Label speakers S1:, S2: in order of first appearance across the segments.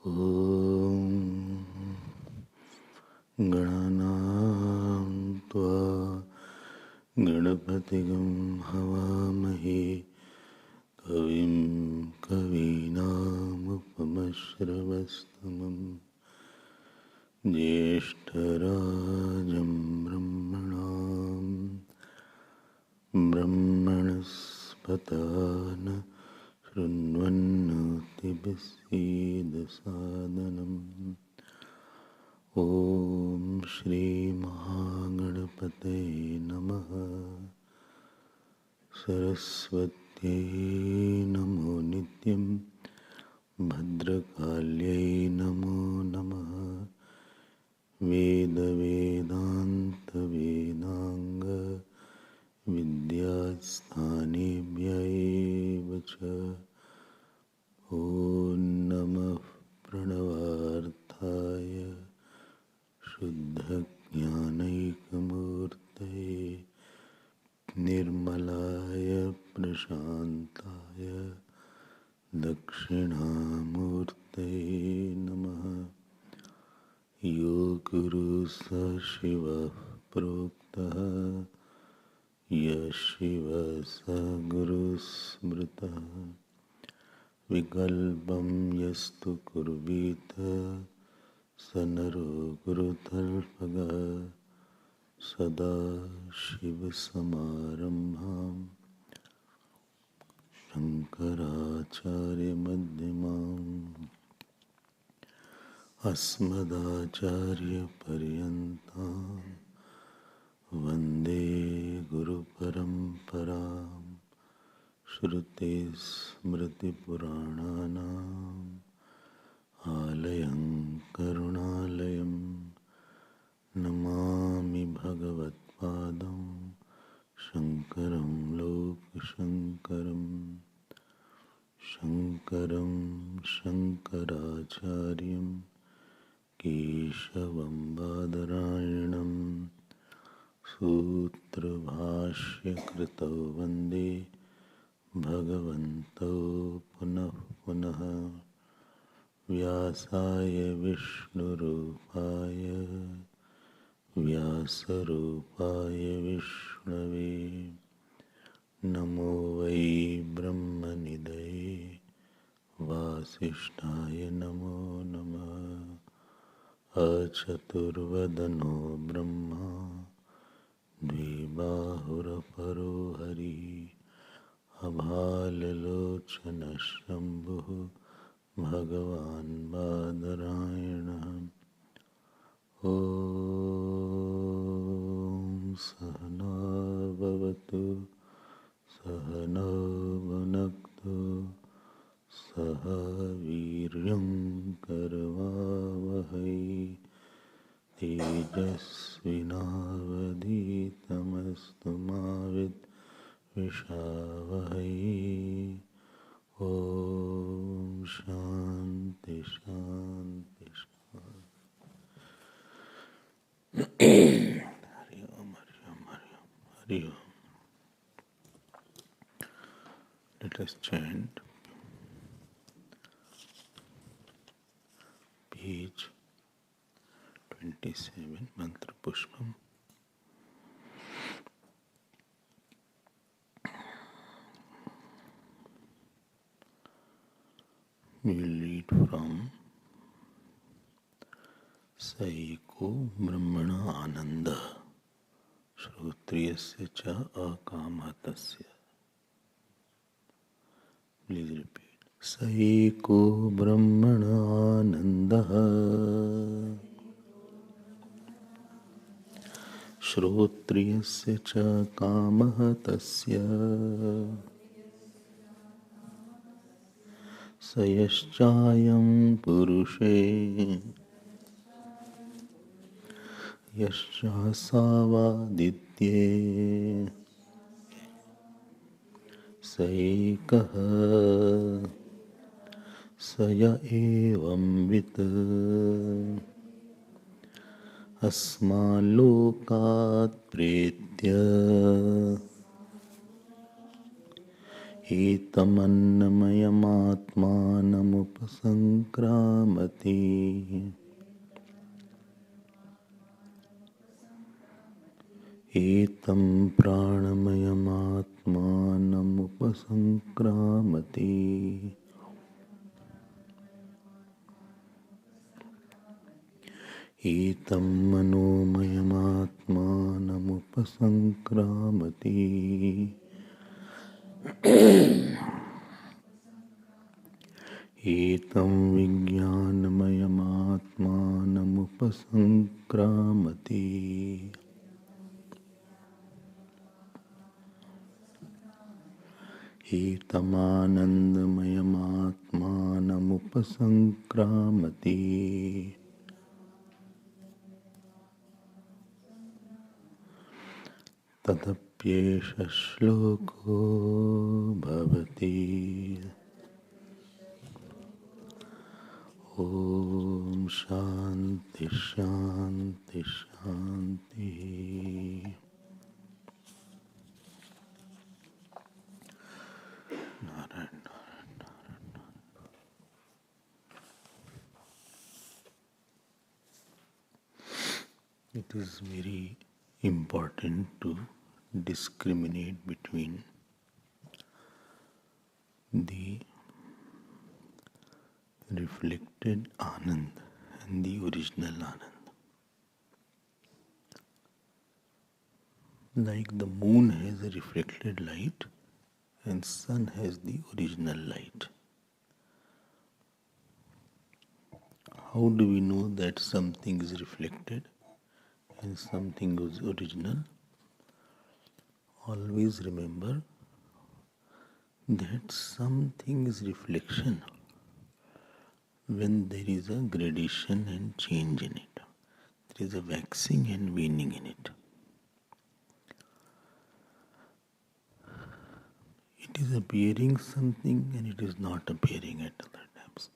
S1: ॐ गणानां त्वा गणपतिगं हवामहे कविं कवीनामुपमश्रवस्तमं ज्येष्ठराजं ब्रह्मणस्पत शृण्वन्नोतिभिस्सीदसादनम् ॐ श्रीमहागणपतये नमः। सरस्वत्यै नमो नित्यं भद्रकाल्यै नमो नमः। वेदवेदान्तवेदाङ्ग विद्यास्थानेभ्यः च ॐ नमः प्रणवार्थाय शुद्धज्ञानैकमूर्तये निर्मलाय प्रशान्ताय दक्षिणामूर्तये नमः। यो गुरुः स शिवः प्रोक्तः यः शिवः स गुरुः स्मृतः विकल्पं यस्तु कुर्वीत स नरो गुरुतल्पगः। सदा शिवसमारम्भां शङ्कराचार्यमध्यमाम् अस्मदाचार्यपर्यन्तां वन्दे गुरुपरम्परां। श्रुतिस्मृतिपुराणानाम् आलयं करुणालयं नमामि भगवत्पादं शङ्करं लोकशङ्करम्। शङ्करं शङ्कराचार्यं केशवं बादरायणं सूत्रभाष्यकृतौ वन्दे भगवन्तौ पुनः पुनः। व्यासाय विष्णुरूपाय व्यासरूपाय विष्णवे नमो वै ब्रह्मनिधये वासिष्ठाय नमो नमः। अचतुर्वदनो ब्रह्मा द्विबाहुरपरो हरिः अभाललोचनशम्भुः भगवान् बादरायणः। ॐ सहना भवतु सहनौ भुनक्तु सह वीर्यं करवावहै तेजस्विनावधीतमस्तु मा विद्विषावहै। ॐ शान्ति शान्ति शान्ति। हरि ओम हरि ओम हरि ओम हरि ओम। Let us chant page 27, Mantra Pushpam. We will read from Saiko Brahmana Ananda Shrotriyasya cha akamatasya. Please repeat. Saiko Brahmana Ananda Shrotriyasya cha kamatasya सयश्चायं पुरुषे यश्चासावादित्ये स एकः स य एवंवित् अस्माल्लोकात् प्रेत्य एतमन्नमयमात्मानमुपसङ्क्रामति एतं प्राणमयमात्मानमुपसङ्क्रामति एतं मनोमयमात्मानमुपसङ्क्रामति एतं विज्ञानमयमात्मानमुपसङ्क्रामति एतमानन्दमयमात्मानमुपसङ्क्रामति तदप्येष श्लोको भवति ॐ शान्ति शान्ति शान्तिः It is very important to discriminate between the reflected Anand and the original Anand. Like the moon has a reflected light and sun has the original light. How do we know that something is reflected and something is original? Always remember that something is reflection when there is a gradation and change in it. There is a waxing and waning in it. It is appearing something and it is not appearing at other times.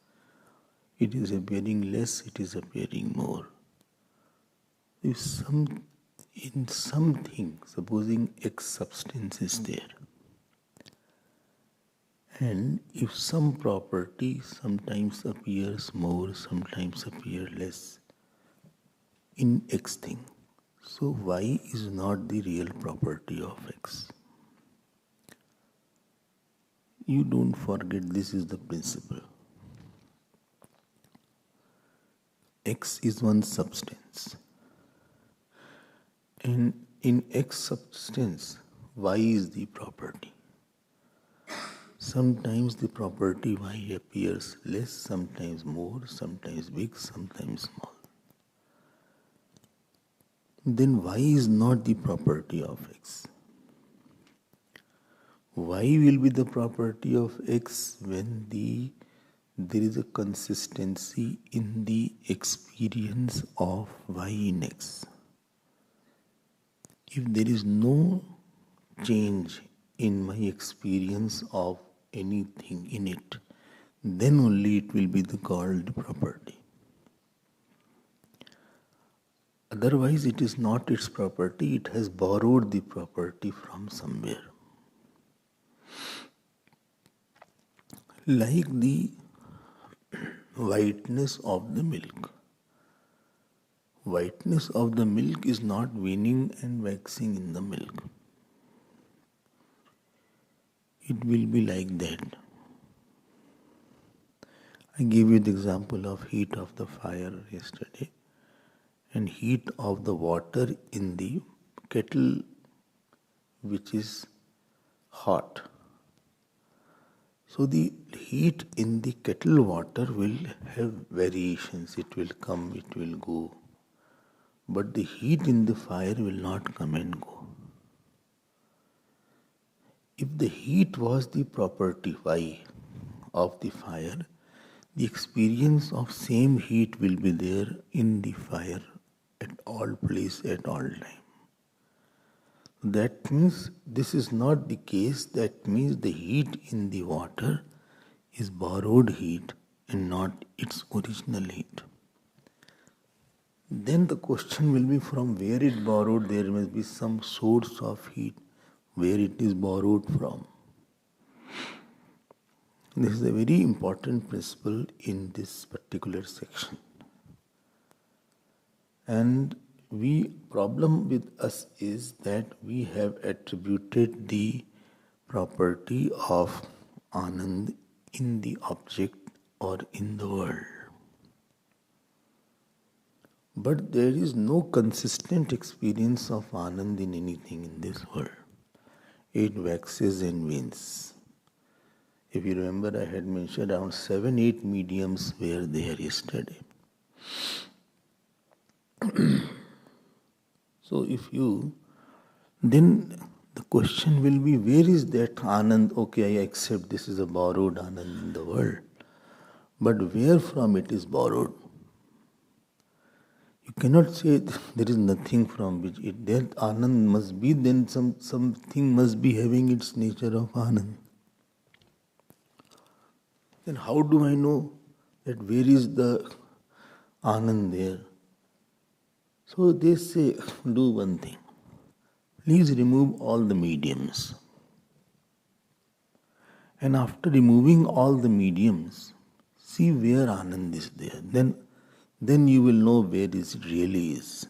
S1: It is appearing less, it is appearing more. If in something, supposing X substance is there, and if some property sometimes appears more, sometimes appears less in X thing, so Y is not the real property of X. You don't forget, this is the principle. X is one substance, and in X substance, Y is the property. Sometimes the property Y appears less, sometimes more, sometimes big, sometimes small. Then Y is not the property of X. Y will be the property of X when there is a consistency in the experience of Y in X. If there is no change in my experience of anything in it, then only it will be called property. Otherwise, it is not its property, it has borrowed the property from somewhere. Like the whiteness of the milk. Whiteness of the milk is not waning and waxing in the milk. It will be like that. I gave you the example of heat of the fire yesterday and heat of the water in the kettle which is hot. So the heat in the kettle water will have variations. It will come, it will go. But the heat in the fire will not come and go. If the heat was the property Y of the fire, the experience of same heat will be there in the fire at all place, at all time. That means this is not the case. That means the heat in the water is borrowed heat and not its original heat. Then the question will be, from where it borrowed. There must be some source of heat where it is borrowed from. This is a very important principle in this particular section. And problem with us is that we have attributed the property of Anand in the object or in the world. But there is no consistent experience of Anand in anything in this world. It waxes and wanes. If you remember, I had mentioned around 7-8 mediums were there yesterday. So then the question will be, where is that Anand? Okay, I accept this is a borrowed Anand in the world. But where from it is borrowed? You cannot say there is nothing from which that Anand must be, then something must be having its nature of Anand. Then how do I know that where is the Anand there? So they say, do one thing. Please remove all the mediums. And after removing all the mediums, see where Anand is there. Then you will know where it really is.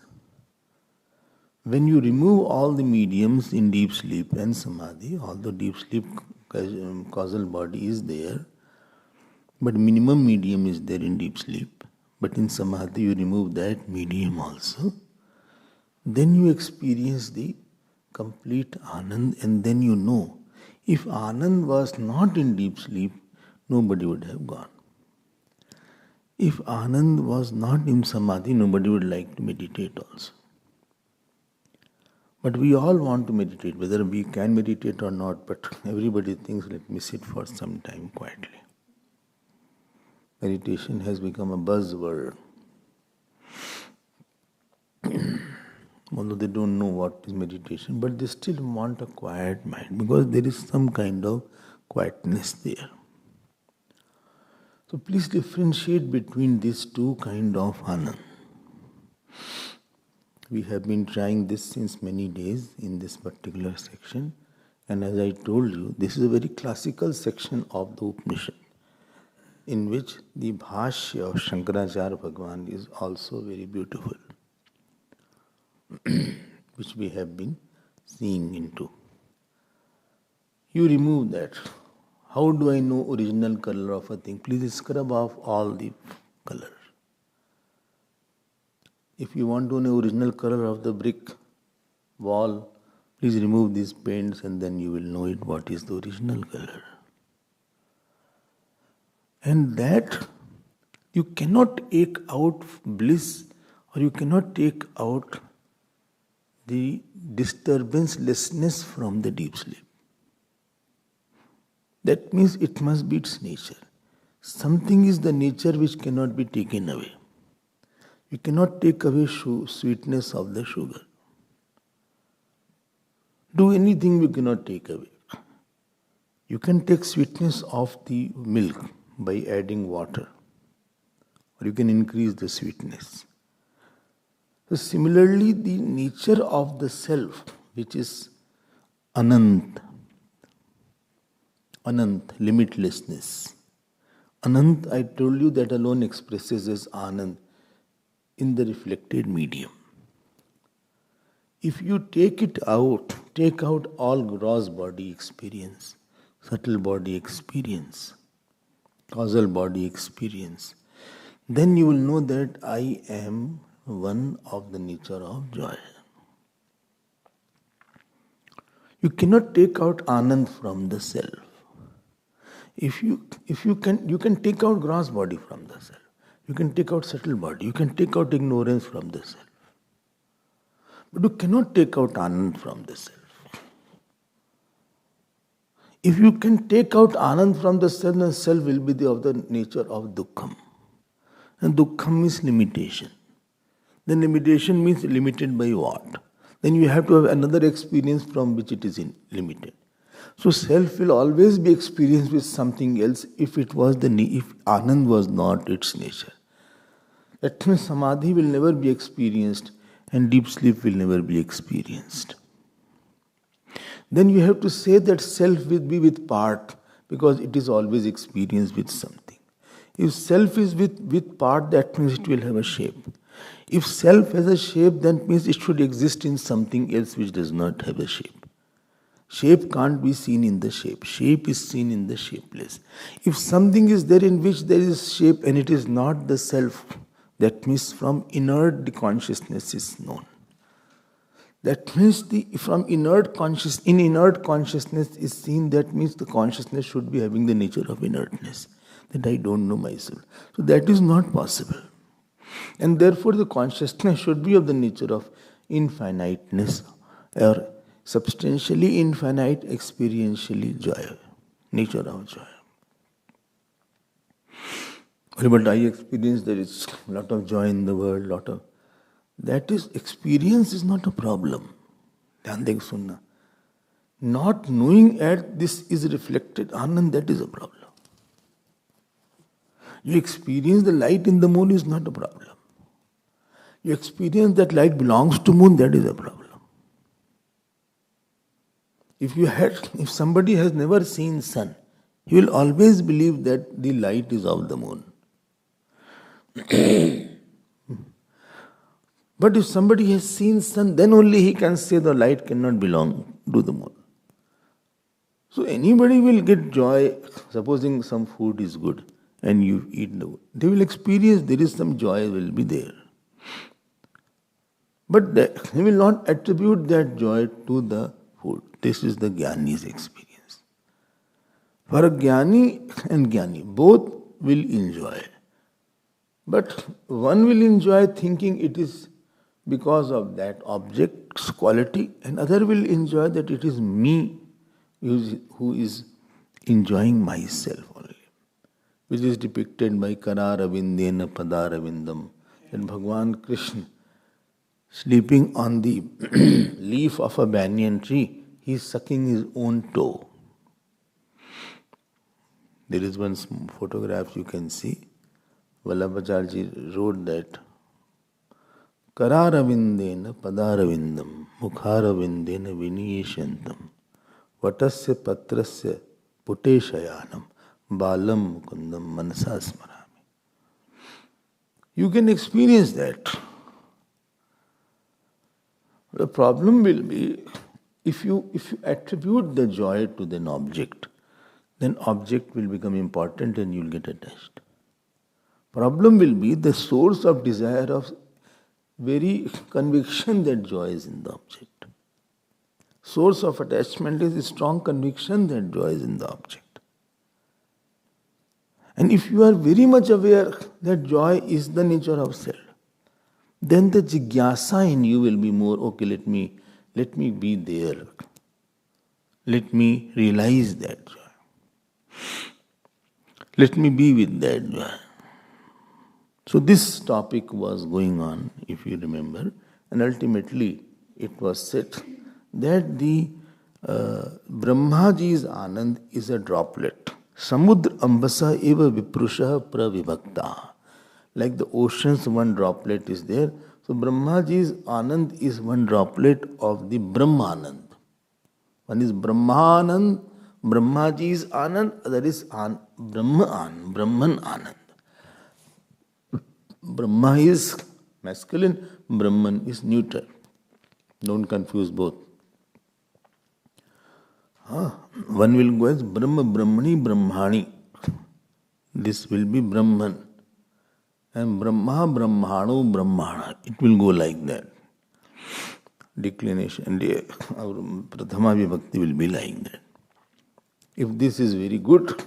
S1: When you remove all the mediums in deep sleep and samadhi, although deep sleep causal body is there, but minimum medium is there in deep sleep, but in samadhi you remove that medium also, then you experience the complete Anand, and then you know, if Anand was not in deep sleep, nobody would have gone. If Anand was not in samadhi, nobody would like to meditate also. But we all want to meditate, whether we can meditate or not, but everybody thinks, let me sit for some time quietly. Meditation has become a buzzword. Although they don't know what is meditation, but they still want a quiet mind because there is some kind of quietness there. So please differentiate between these two kinds of Anand. We have been trying this since many days in this particular section, and as I told you, this is a very classical section of the Upanishad, in which the Bhashya of Shankaracharya Bhagavan is also very beautiful, which we have been seeing into. You remove that. How do I know original color of a thing? Please scrub off all the color. If you want to know original color of the brick wall, please remove these paints and then you will know it what is the original color. And that you cannot take out bliss, or you cannot take out the disturbancelessness from the deep sleep. That means it must be its nature. Something is the nature which cannot be taken away. You cannot take away sweetness of the sugar. Do anything you cannot take away. You can take sweetness of the milk by adding water, or you can increase the sweetness. So similarly, the nature of the self, which is Anant, limitlessness. Anant, I told you, that alone expresses as Anand in the reflected medium. If you take out all gross body experience, subtle body experience, causal body experience, then you will know that I am one of the nature of joy. You cannot take out Anand from the self. If you can take out gross body from the self. You can take out subtle body. You can take out ignorance from the self. But you cannot take out Anand from the self. If you can take out Anand from the self, then self will be of the nature of Dukkham. And Dukkham means limitation. Then limitation means limited by what? Then you have to have another experience from which it is limited. So self will always be experienced with something else if Anand was not its nature. That means Samadhi will never be experienced and deep sleep will never be experienced. Then you have to say that self will be with part because it is always experienced with something. If self is with part, that means it will have a shape. If self has a shape, that means it should exist in something else which does not have a shape. Shape can't be seen in the shape. Shape is seen in the shapeless. If something is there in which there is shape and it is not the self, that means from inert the consciousness is known. That means from inert consciousness is seen, that means the consciousness should be having the nature of inertness. That I don't know myself. So that is not possible. And therefore the consciousness should be of the nature of infiniteness or substantially infinite, experientially joy, nature of joy. But I experience there is a lot of joy in the world, that is, experience is not a problem. Dhyan dekh sunna. Not knowing at this is reflected, Anand, that is a problem. You experience the light in the moon is not a problem. You experience that light belongs to moon, that is a problem. If somebody has never seen sun, he will always believe that the light is of the moon. But if somebody has seen sun, then only he can say the light cannot belong to the moon. So anybody will get joy, supposing some food is good and you eat the food. They will experience there is some joy will be there. But he will not attribute that joy to the food. This is the Jnani's experience. For a Jnani and Jnani, both will enjoy. But one will enjoy thinking it is because of that object's quality, and other will enjoy that it is me who is enjoying myself only. Which is depicted by Kararavindena Padaravindam. And Bhagavan Krishna, sleeping on the leaf of a banyan tree, he is sucking his own toe. There is one photograph you can see. Vallabhacharji wrote that Kararavindena Padaravindam Mukharavindena Viniyeshantam Vatasya Patrasya Puteshayanam Balam Mukundam Manasa Smarami. You can experience that. The problem will be if you attribute the joy to an object, then object will become important and you will get attached. Problem will be the source of desire of very conviction that joy is in the object. Source of attachment is a strong conviction that joy is in the object. And if you are very much aware that joy is the nature of self, then the jigyasa in you will be more, okay, let me be there. Let me realize that joy. Let me be with that joy. So this topic was going on, if you remember, and ultimately it was said that the Brahmaji's Anand is a droplet. Samudra ambasa eva viprusha pravibhakta. Like the ocean's one droplet is there. So Brahmaji's Anand is one droplet of the Brahmanand. One is Brahmanand, Brahmaji's Anand, other is Brahman Anand. Brahma is masculine, Brahman is neutral. Don't confuse both. One will go as Brahma Brahmani Brahmani. This will be Brahman. And Brahma Brahmano Brahmana. It will go like that. Declination. And our Prathama Vibhakti will be like that. If this is very good,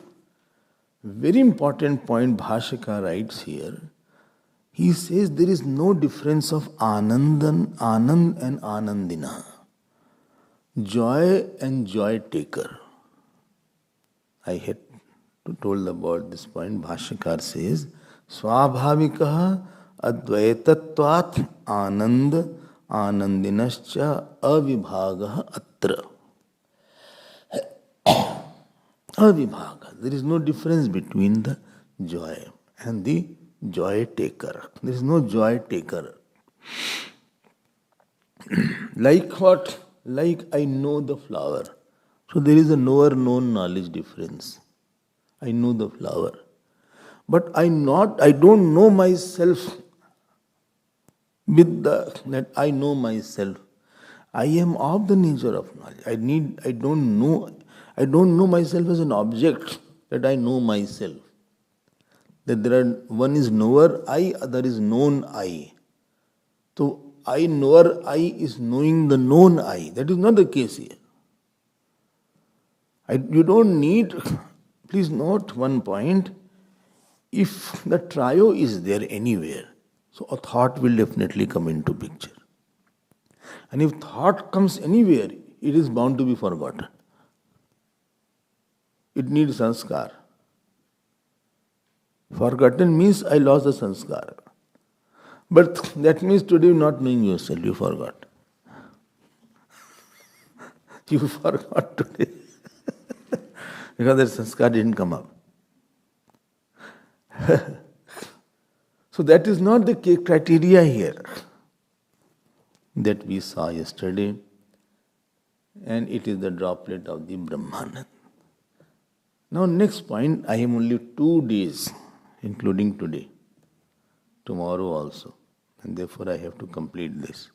S1: very important point Bhashaka writes here. He says there is no difference of Anand and Anandina. Joy and joy taker. I had told about this point. Bhashakar says, Swabhavikaha Advaitatvat Anand Anandinascha Avibhagaha Atra. Avibhaga. There is no difference between the joy and the joy taker. There is no joy taker. Like what? Like I know the flower. So there is a knower-known knowledge difference. I know the flower. But I don't know myself with that I know myself. I am of the nature of knowledge. I don't know myself as an object, that I know myself. That one is knower I, other is known I. So I knower I is knowing the known I. That is not the case here. You don't need, please note one point, if the trio is there anywhere, so a thought will definitely come into picture. And if thought comes anywhere, it is bound to be forgotten. It needs sanskar. Forgotten means I lost the sanskar. But that means today not knowing yourself, you forgot. You forgot today. Because that sanskar didn't come up. So that is not the criteria here that we saw yesterday, and it is the droplet of the Brahmananda. Now next point, I have only 2 days, including today, tomorrow also, and therefore I have to complete this.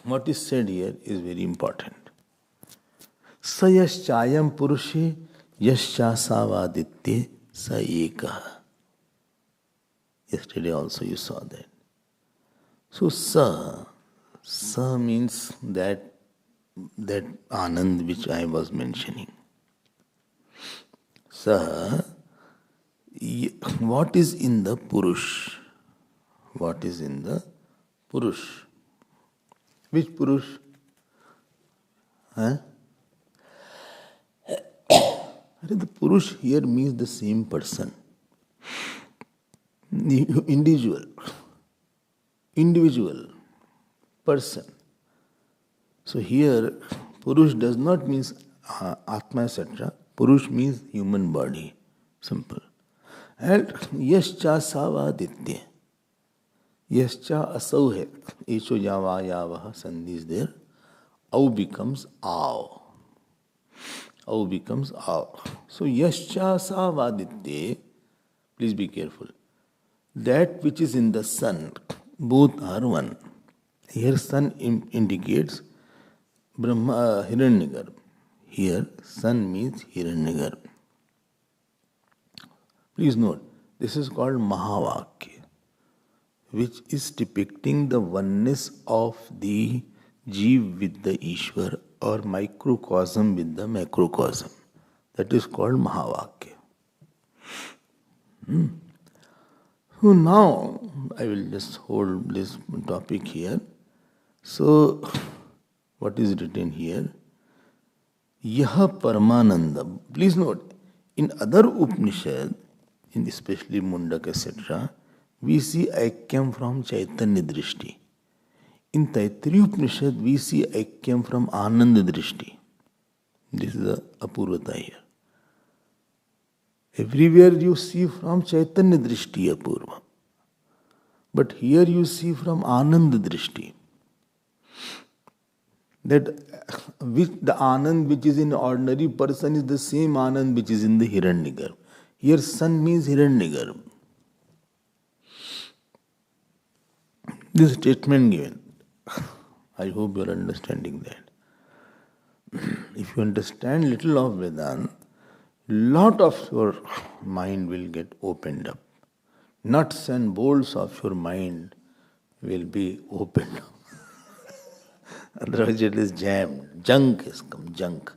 S1: What is said here is very important. Sa yaschayam purushe yaschasavaditye sa ekaha. Yesterday also you saw that. So sa means that Anand which I was mentioning. Sa, what is in the Purush? What is in the Purush? Which Purush? Huh? The Purush here means the same person. The individual person. So here, Purush does not mean Atma, etc. Purush means human body. Simple. And Yascha Savaditya. Yascha Asau hai. Esho Yava Yavaha Sandhi is there. Au becomes Aw. Au becomes Aw. So Yascha Savaditya. Please be careful. That which is in the sun, both are one. Here sun indicates Hiranyagarbha. Here sun means Hiranyagarbha. Please note, this is called Mahavakya, which is depicting the oneness of the Jeev with the Ishwar, or microcosm with the macrocosm. That is called Mahavakya. So now, I will just hold this topic here. So, what is written here? Yaha Paramananda. Please note, in other Upanishad, in especially Mundak, etc., we see Aikyam from Chaitanya Drishti. In Taittiriya Upanishad, we see Aikyam from Ananda Drishti. This is the Apurvata here. Everywhere you see from Chaitanya Drishti Apurva. But here you see from Ananda Drishti. That the Anand which is in ordinary person is the same Anand which is in the Hiranyagarbha. Here sun means Hiranyagarbha. This statement given. I hope you are understanding that. If you understand little of Vedanta, lot of your mind will get opened up. Nuts and bolts of your mind will be opened up. Otherwise it is jammed. Junk has come, junk.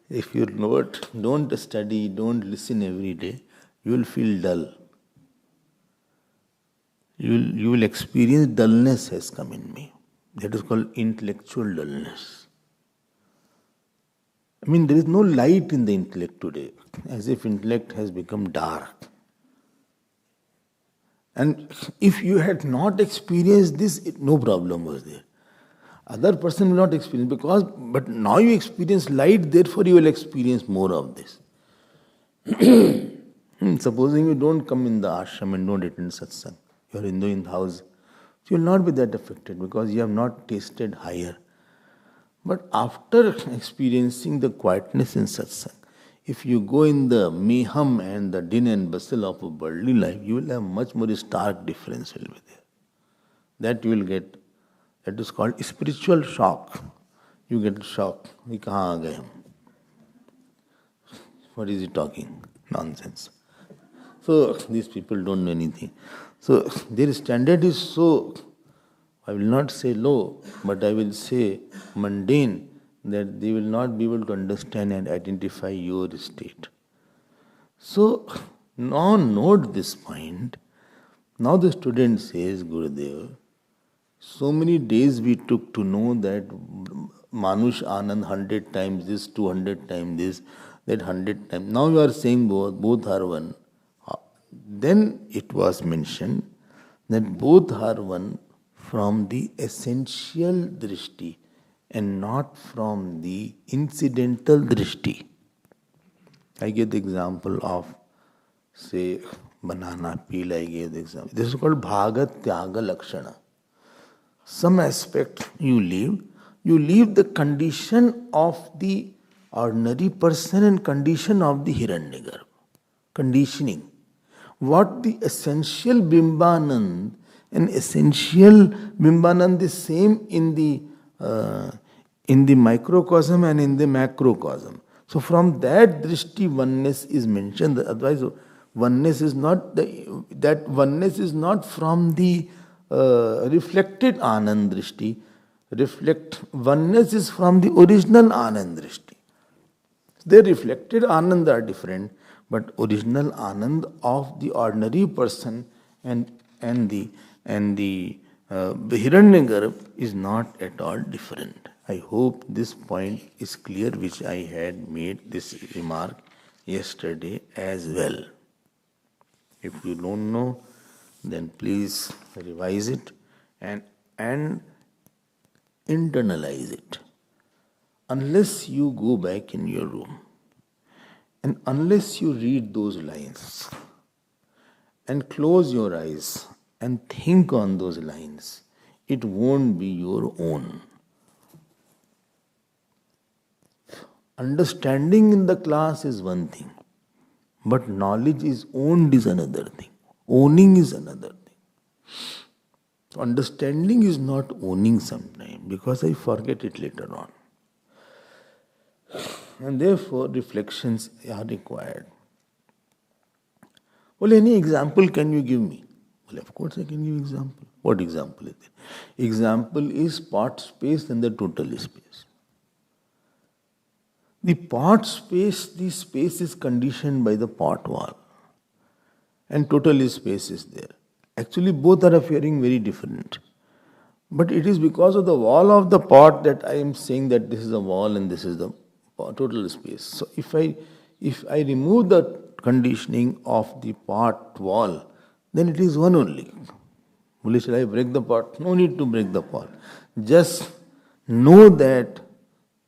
S1: If you don't study, don't listen every day, you will feel dull. You will experience dullness has come in me. That is called intellectual dullness. I mean, there is no light in the intellect today, as if intellect has become dark. And if you had not experienced this, no problem was there. Other person will not experience but now you experience light, therefore you will experience more of this. Supposing you don't come in the ashram and don't attend satsang, you are in the house You will not be that affected because you have not tasted higher. But after experiencing the quietness in satsang, if you go in the mayhem and the din and bustle of a worldly life, you will have much more stark difference will be there. That you will get. That is called spiritual shock. You get shock. We kahan aa gaye hum? What is he talking? Nonsense. So these people don't know anything. So their standard is so, I will not say low, but I will say mundane, that they will not be able to understand and identify your state. So now note this point. Now the student says, Gurudev, so many days we took to know that Manush Anand 100 times this, 200 times this, that 100 times. Now you are saying both are one. Then it was mentioned that both are one from the essential drishti and not from the incidental drishti. I give the example of, say, banana peel. I gave the example. This is called bhagat tyaga lakshana. Some aspect you leave the condition of the ordinary person and condition of the Hiranyagarbha. Conditioning. What the essential Bimbanand and essential Bimbanand is same in the microcosm and in the macrocosm. So from that drishti oneness is mentioned. Otherwise, oneness is not that oneness is not from the reflected Anand drishti. Oneness is from the original Anand drishti. The reflected Anand are different, but original Anand of the ordinary person and the Hiranyagarbha is not at all different. I hope this point is clear, which I had made this remark yesterday as well. If you don't know, then please revise it and internalize it. Unless you go back in your room and unless you read those lines and close your eyes and think on those lines, it won't be your own. Understanding in the class is one thing, but knowledge is owned is another thing. Owning is another thing. So understanding is not owning sometimes because I forget it later on. And therefore reflections are required. Well, any example can you give me? Well, of course I can give example. What example is it? Example is part space and the total space. The part space, the space is conditioned by the part wall. And total space is there. Actually both are appearing very different. But it is because of the wall of the pot that I am saying that this is the wall and this is the total space. So if I remove the conditioning of the pot wall, then it is one only. Only shall I break the pot? No need to break the pot. Just know that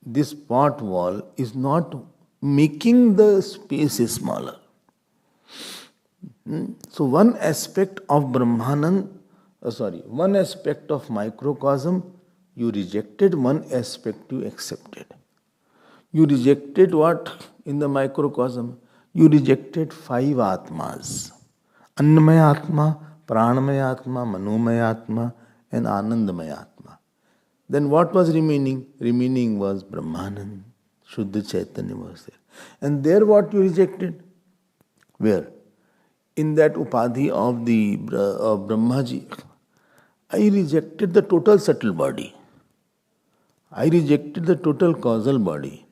S1: this pot wall is not making the space smaller. So one aspect of one aspect of microcosm you rejected, one aspect you accepted. You rejected what in the microcosm? You rejected 5 Atmas. Annamaya Atma, Pranamaya Atma, Manomaya Atma and Anandamaya Atma. Then what was remaining? Remaining was Brahmananda, Shuddha Chaitanya was there. And there what you rejected? Where? In that upadhi of the Brahmaji, I rejected the total subtle body. I rejected the total causal body.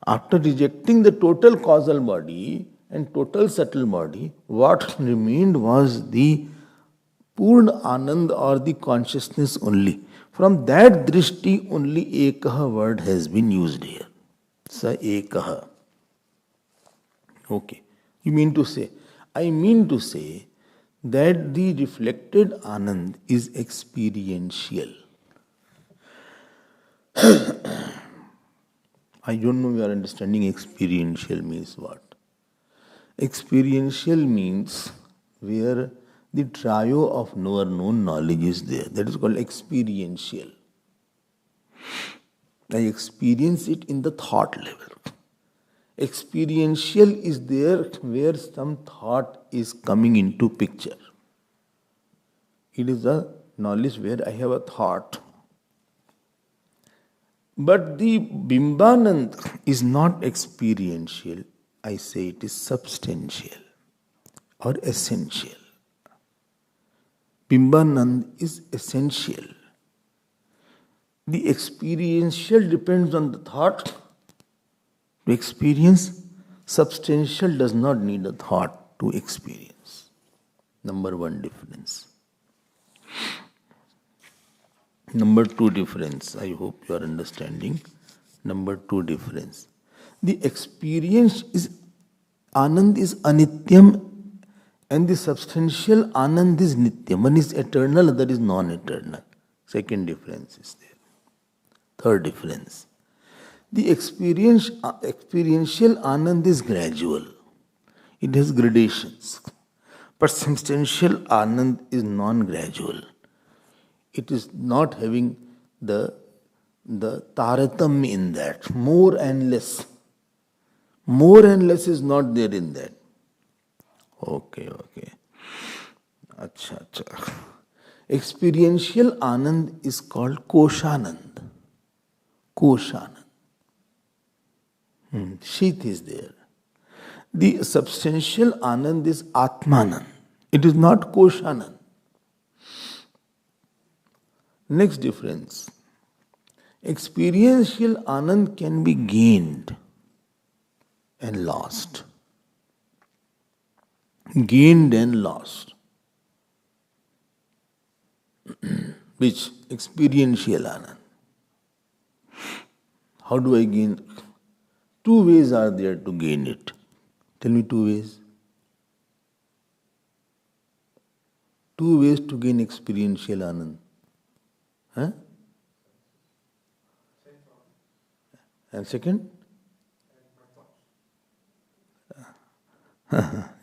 S1: After rejecting the total causal body and total subtle body, what remained was the Purna Anand or the consciousness only. From that drishti, only ekaha word has been used here. Sa ekaha. Okay. You mean to say? I mean to say that the reflected Anand is experiential. I don't know if you are understanding experiential means what. Experiential means where the trio of knower known knowledge is there. That is called experiential. I experience it in the thought level. Experiential is there where some thought is coming into picture. It is a knowledge where I have a thought. But the Bimbanand is not experiential. I say it is substantial or essential. Bimbanand is essential. The experiential depends on the thought. To experience, substantial does not need a thought to experience. Number one difference. Number two difference, I hope you are understanding. Number two difference. The experience is Anand is anityam and the substantial Anand is nityam. One is eternal, other is non-eternal. Second difference is there. Third difference. The experiential Anand is gradual. It has gradations. But substantial Anand is non-gradual. It is not having the taratam in that. More and less. More and less is not there in that. Okay. Acha. Experiential Anand is called Koshanand. Sheath is there. The substantial Anand is Atmanand. It is not Koshanand. Next difference. Experiential Anand can be gained and lost. Gained and lost. Which? Experiential Anand. How do I gain? Two ways are there to gain it. Tell me two ways. Two ways to gain experiential Anand. Huh? And second?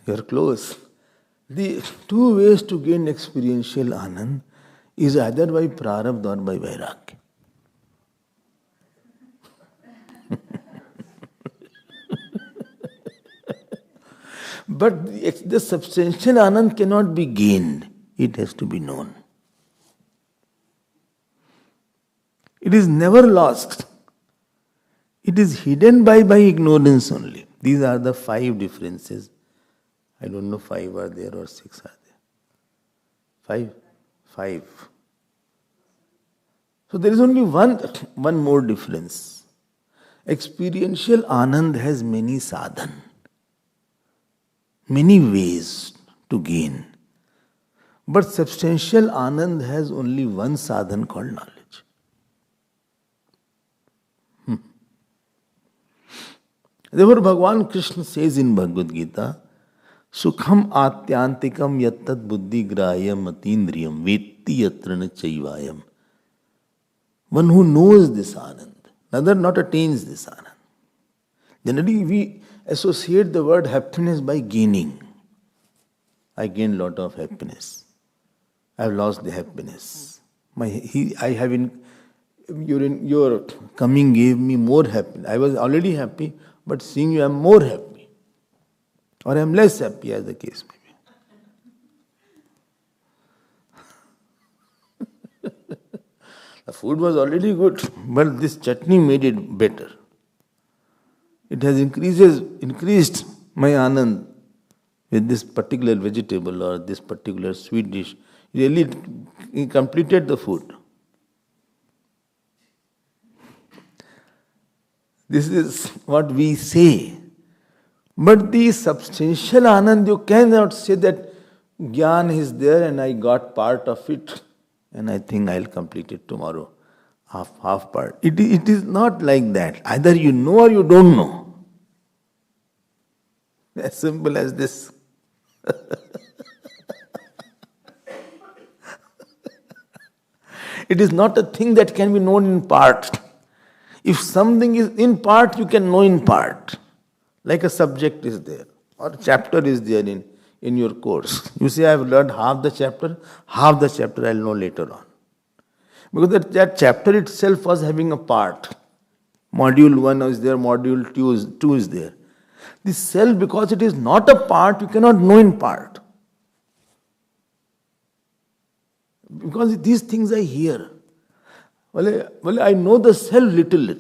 S1: You're close. The two ways to gain experiential Anand is either by prarabdha or by vairagya. But the substantial Anand cannot be gained. It has to be known. It is never lost. It is hidden by ignorance only. These are the five differences. I don't know, 5 are there or 6 are there. 5. So there is only one more difference. Experiential Anand has many sadhan, many ways to gain. But substantial Anand has only one sadhan called knowledge. Therefore, Bhagavan Krishna says in Bhagavad Gita, Sukham atyantikam yattat buddhi grahayam atindriyam vetti yatrana chaivayam. One who knows this Anand, another not attains this Anand. Generally, we associate the word happiness by gaining. I gained lot of happiness. I have lost the happiness. Your coming gave me more happiness. I was already happy, but seeing you, I am more happy. Or I am less happy, as the case may be. The food was already good, but this chutney made it better. It has increased my Anand with this particular vegetable or this particular sweet dish. Really completed the food. This is what we say. But the substantial Anand, you cannot say that Gyan is there and I got part of it and I think I'll complete it tomorrow. Half part. It is not like that. Either you know or you don't know. As simple as this. It is not a thing that can be known in part. If something is in part, you can know in part. Like a subject is there, or a chapter is there in your course. You say, I have learned half the chapter I will know later on. Because that chapter itself was having a part. Module 1 is there, module 2 is there. The self, because it is not a part, you cannot know in part. Because these things I hear. Well, I know the self little.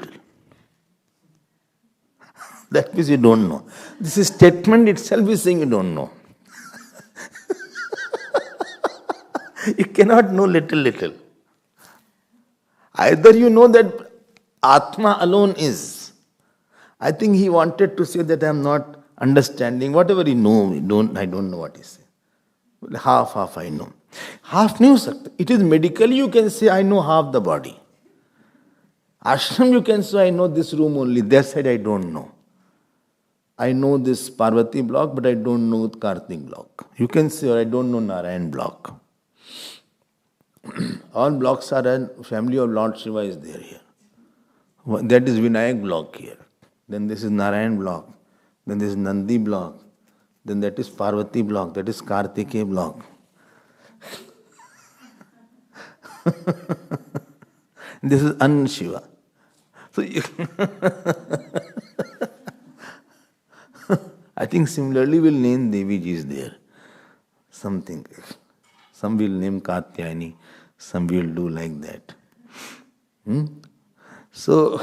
S1: That means you don't know. This statement itself is saying you don't know. You cannot know little. Either you know that Atma alone is. I think he wanted to say that I am not understanding. Whatever he knows, I don't know what he said. Half I know. Half nahi ho sakta. It is medically you can say I know half the body. Ashram you can say I know this room only. That side I don't know. I know this Parvati block, but I don't know Kartik block. You can say, or I don't know Narayan block. All blocks are a family of Lord Shiva is there here. That is Vinayak block here. Then this is Narayan block. Then this is Nandi block. Then that is Parvati block. That is Kartikeya block. This is An Shiva. So I think similarly we'll name Devijis there. Something. Some will name Katyayani. Some will do like that. So,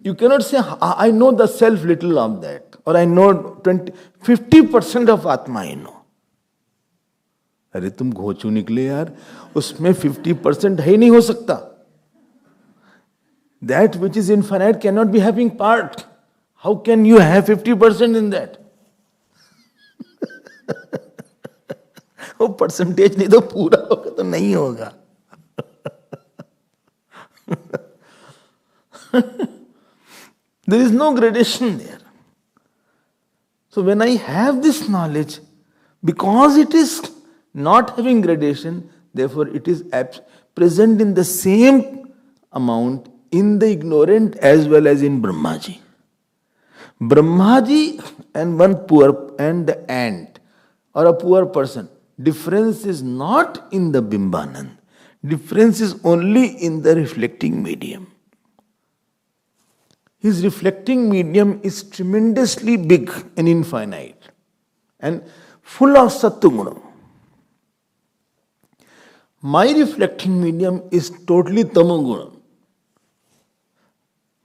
S1: you cannot say, I know the self little of that. Or I know 50% of Atma I know. अरे तुम घोचू निकले यार, उसमें 50% है नहीं हो सकता. That which is infinite cannot be having part. How can you have 50% in that? वो परसेंटेज नहीं तो पूरा होगा तो नहीं होगा. There is no gradation there. So when I have this knowledge, because it is not having gradation, therefore it is present in the same amount in the ignorant as well as in Brahmaji. Brahmaji and one poor and the ant or a poor person, difference is not in the Bimbanand. Difference is only in the reflecting medium. His reflecting medium is tremendously big and infinite and full of Sattva. My reflecting medium is totally Tamoguna.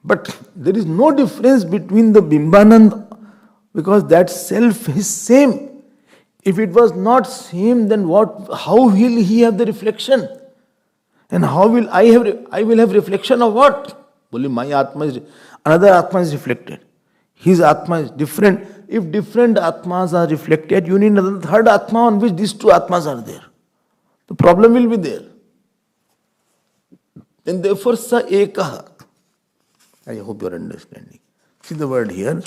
S1: But there is no difference between the Bimbanand because that self is same. If it was not same, then how will he have the reflection? And how will I will have reflection of what? Only my Atma is, another Atma is reflected. His Atma is different. If different Atmas are reflected, you need another third Atma on which these two Atmas are there. The problem will be there. And therefore, sa ekaha. I hope you are understanding. See the word here.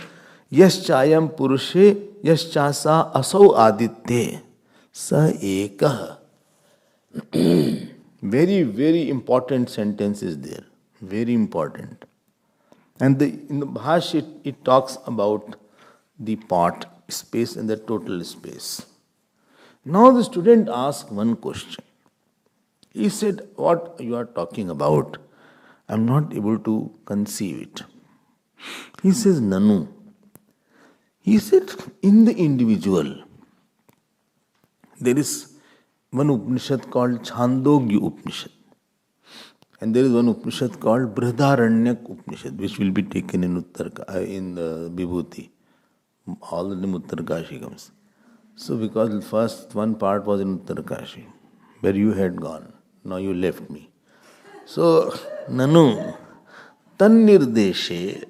S1: Yaschayam purushe yaschasa asau aditye sa ekaha. Very, very important sentence is there. Very important. And in the Bhashya, it talks about the part space and the total space. Now the student asked one question. He said, what you are talking about, I am not able to conceive it. He says, Nanu. He said, in the individual, there is one Upanishad called Chandogya Upanishad. And there is one Upanishad called Brihadaranyaka Upanishad, which will be taken in the Vibhuti. All the name Uttarakashi comes. So because the first one part was in Uttarakashi, where you had gone, now you left me. So, Nanu, Tannirdeshe,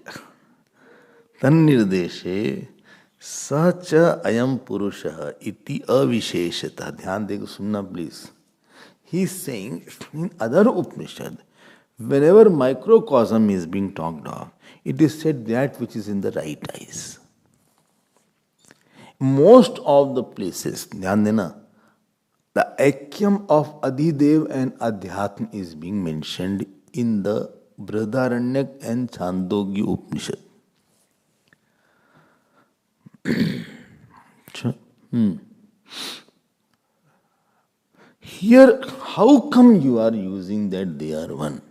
S1: Sacha Ayam Purusha iti avisheshata. Dhyan dego sunna please. He is saying, in other Upanishad, whenever microcosm is being talked of, it is said that which is in the right eyes. Most of the places, dhyan dena, the aikyam of Adidev and Adhyatma is being mentioned in the Brihadaranyaka and Chandogya Upanishad. Sure. Here, how come you are using that they are one?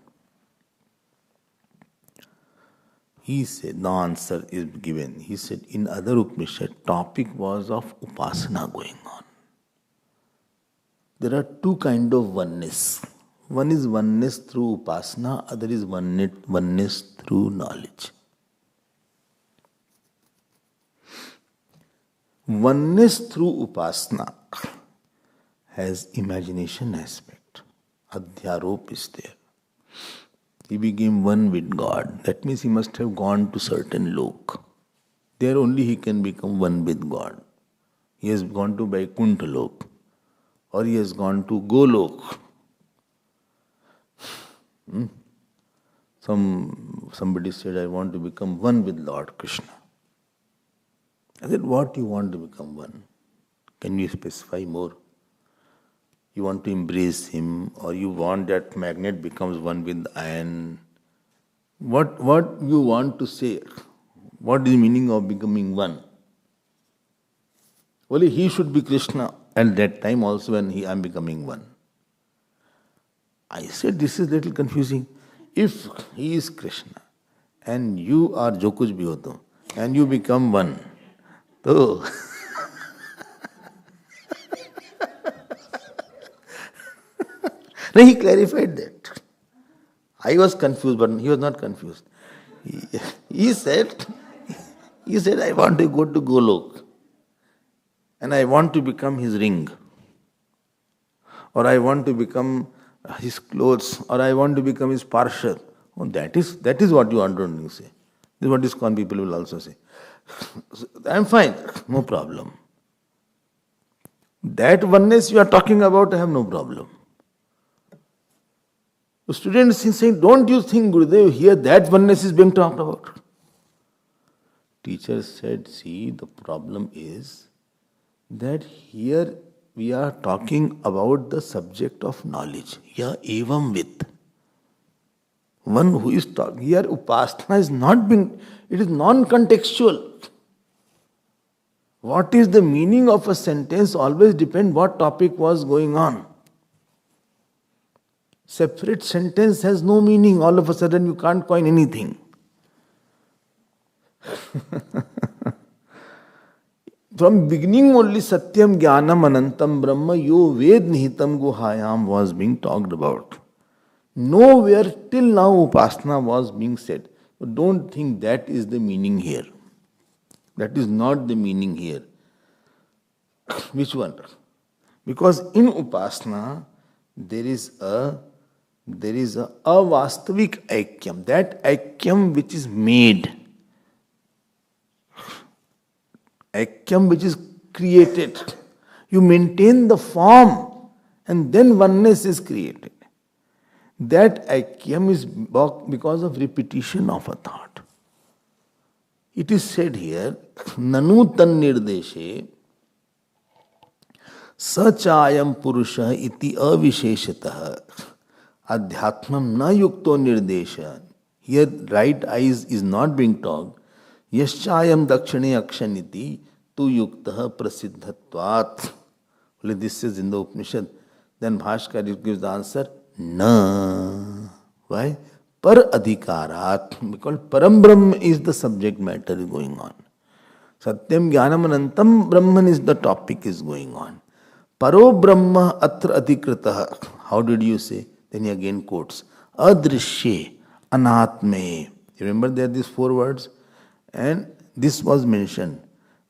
S1: He said, the answer is given. He said, in other Upanishad, topic was of upasana going on. There are two kind of oneness. One is oneness through upasana, other is oneness through knowledge. Oneness through upasana has imagination aspect. Adhyarop is there. He became one with God. That means he must have gone to certain lok. There only he can become one with God. He has gone to Vaikuntha lok, or he has gone to Golok. Somebody said, I want to become one with Lord Krishna. I said, what you want to become one? Can you specify more? You want to embrace him, or you want that magnet becomes one with iron? What you want to say? What is the meaning of becoming one? Only he should be Krishna at that time also when I am becoming one. I said, this is little confusing. If he is Krishna and you are jo kuch bhi ho to, and you become one, so no, he clarified that. I was confused, but he was not confused. He said, I want to go to Golok and I want to become his ring, or I want to become his clothes, or I want to become his parshad. Oh, that is what you want to say. This is what ISKCON people will also say. I am fine, no problem. That oneness you are talking about, I have no problem. The students is saying, don't you think, Gurudev, here that oneness is being talked about? Teacher said, see, the problem is that here we are talking about the subject of knowledge. Ya evam with. One who is talking here, upasana is not being, it is non-contextual. What is the meaning of a sentence always depends what topic was going on. Separate sentence has no meaning. All of a sudden you can't coin anything. From beginning only Satyam Jnanam Anantam Brahma Yo Ved Nihitam Guhayam was being talked about. Nowhere till now Upasana was being said. But don't think that is the meaning here. That is not the meaning here. Which one? Because in Upasana there is a avastvik aikyam. That aikyam which is made. Aikyam which is created. You maintain the form and then oneness is created. That aikyam is because of repetition of a thought. It is said here, Nanu tan nirdeshe sachayam purusha iti avisheshatah adhyatmam na yukto nirdesha. Here right eyes is not being talked. Yaschayam dakshane akshaniti tu yuktah prasiddhatvat. Only this is in the Upanishad. Then Bhashkar gives the answer, na. Why? Par adhikarat. Because Param Brahma is the subject matter going on. Satyam Jnanam Anantam Brahman is the topic is going on. Paro Brahma atra adhikritah. How did you say? Then he again quotes, Adrishye Anatme. You remember there are these 4 words? And this was mentioned.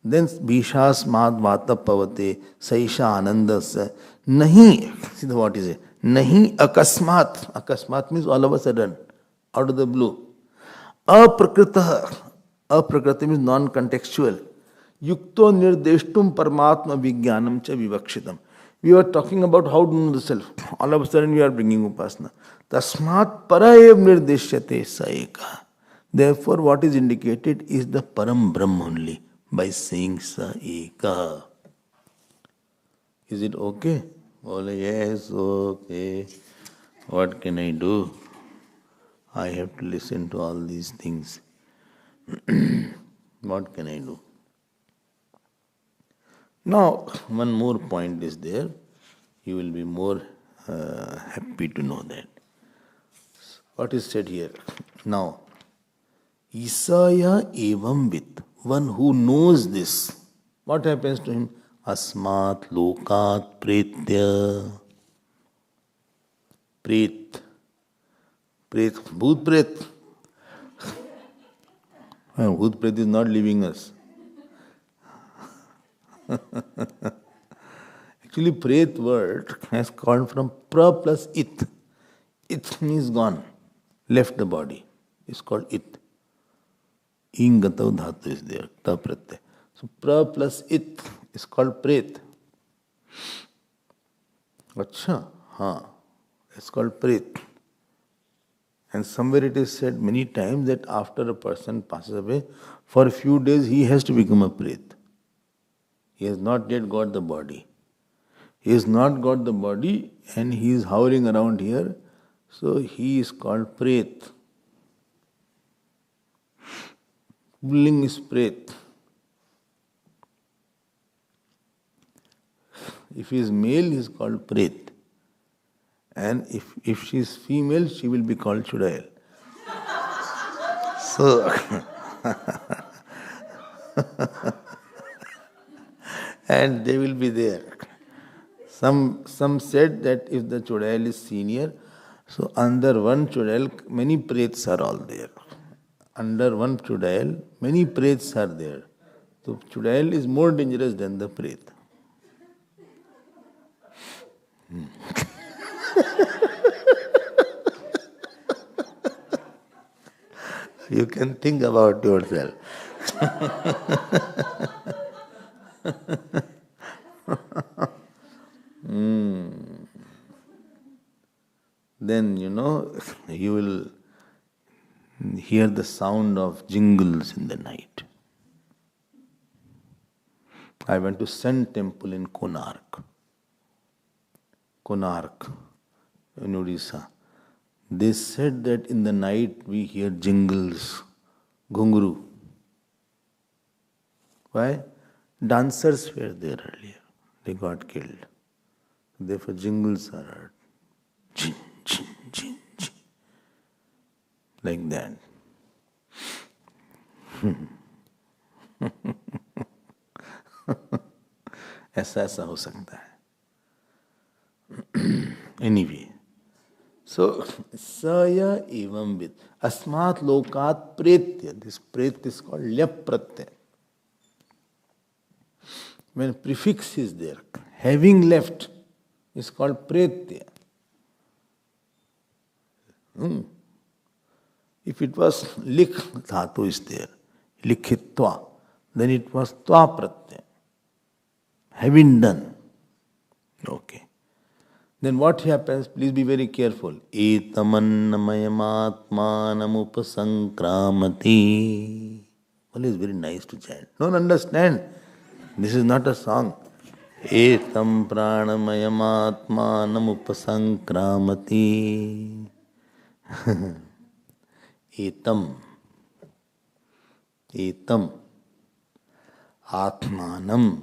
S1: Then Bhishas Mad Vata Pavate Saisha Anandasa Nahi. See what is it? Nahi akasmat. Akasmat means all of a sudden, out of the blue. Aprakritah. Aprakriti means non-contextual. Yukto nirdeshtum parmatma vijnanam cha vivakshitam. We were talking about how to know the self. All of a sudden we are bringing upasana. Tasmat parayev nirdeshyate saeka. Therefore what is indicated is the Param Brahma only by saying saeka. Is it okay? Oh, yes, okay. What can I do? I have to listen to all these things. What can I do? Now, one more point is there. You will be more happy to know that. What is said here? Now, Isaya evam vit, one who knows this, what happens to him? Asmat lokat pretya. Pret. Pret. Bhoot pret. Bhoot pret is not leaving us. Actually, pret word has come from pra plus it. It means gone, left the body. It's called it. Ingatav dhatu is there, ta pratyay. So pra plus it is called pret. Acha, ha. It's called pret. And somewhere it is said many times that after a person passes away, for a few days he has to become a pret. He has not yet got the body. He has not got the body and he is hovering around here. So he is called pret. Pulling is pret. If he is male, he is called pret. And if she is female, she will be called Chudail. So, and they will be there. Some said that if the Chudail is senior, so under one Chudail, many prets are all there. Under one Chudail, many prets are there. So Chudail is more dangerous than the pret. You can think about yourself. Then, you will hear the sound of jingles in the night. I went to Sun Temple in Konark, in Odisha. They said that in the night we hear jingles, ghungru. Why? Dancers were there earlier. They got killed. Therefore jingles are heard. Jin, jin, jin, jin. Like that. ऐसा हो सकता है. Anyway. So, saya evam vid. Asmat lokat pretya. This pret is called lyap pratyay. When prefix is there, having left is called pretya. If it was lik dhatu is there, likhitva, then it was tva pratyay. Having done. Okay. Then what happens? Please be very careful. Etamannamayam upasankramati. Well, it's very nice to chant. Don't understand. This is not a song. Etam pranamayam upasankramati. Etam. Atmanam.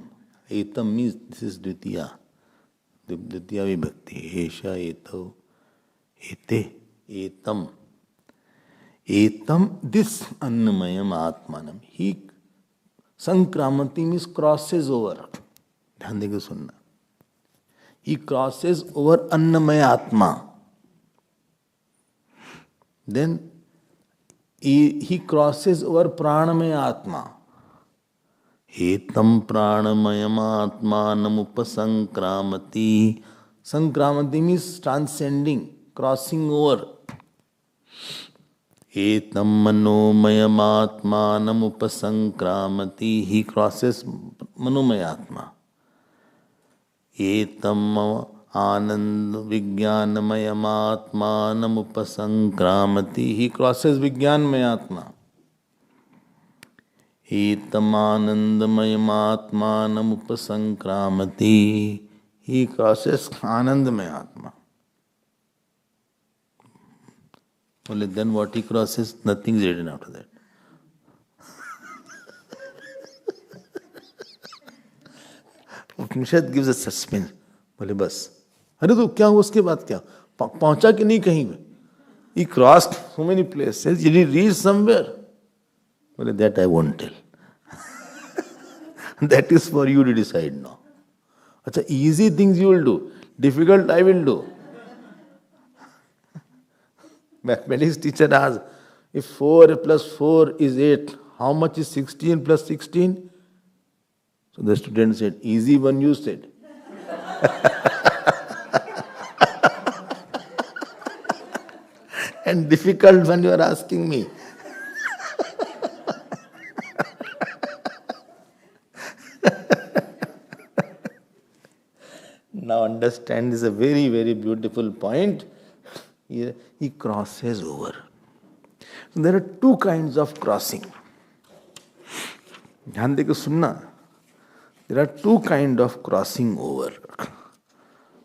S1: Etam means this is Dvitiya. Dvitiya vibhakti. Esha, eto, ete, etam. Etam, this annamayam atmanam. He sankramati means crosses over. Dhyan deke sunna. He crosses over annamaya atma. Then he crosses over pranamaya atma. Etam pranamayam atmanam upasankramati. Sankramati means transcending, crossing over. Etam manomayam atmanam upasankramati. He crosses manomaya atma. Etam anand vijnanamayam atmanam upasankramati. He crosses vijnanamaya atma. Etam anandamayam atmanam upasankramati. He crosses anandamaya atma. Only then what he crosses, nothing is written after that. Upanishad gives a suspense. बोले बस, अरे तो क्या हुआ उसके बाद क्या? पहुंचा कि नहीं कहीं में? He crossed so many places. Did he reach somewhere? बोले that I won't tell. That is for you to decide now. अच्छा, easy things you will do, difficult I will do. Mathematics teacher asked, if 4 plus 4 is 8, how much is 16 plus 16? So the student said, easy one you said. And difficult one you are asking me. Now understand, this is a very, very beautiful point. He crosses over. So there are two kinds of crossing. ध्यान देकर सुनना. There are two kinds of crossing over.